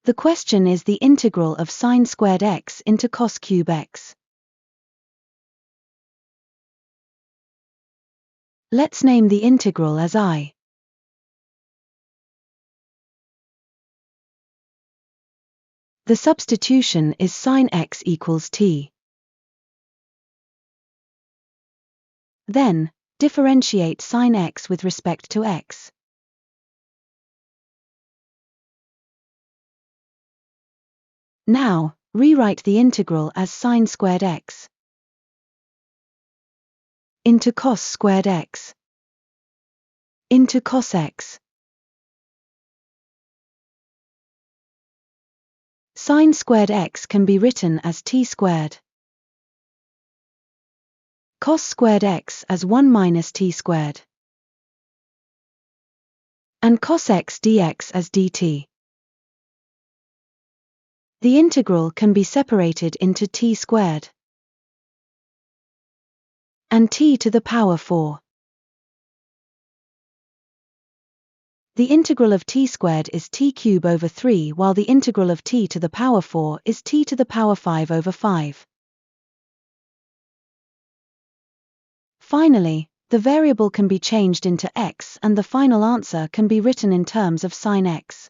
The question is the integral of sin squared x into cos cube x. Let's name the integral as I. The substitution is sin x equals t. Then, differentiate sin x with respect to x. Now, rewrite the integral as sin squared x into cos squared x into cos x. Sin squared x can be written as t squared. Cos squared x as 1 minus t squared. And cos x dx as dt. The integral can be separated into t squared and t to the power 4. The integral of t squared is t cube over 3, while the integral of t to the power 4 is t to the power 5 over 5. Finally, the variable can be changed into x and the final answer can be written in terms of sin x.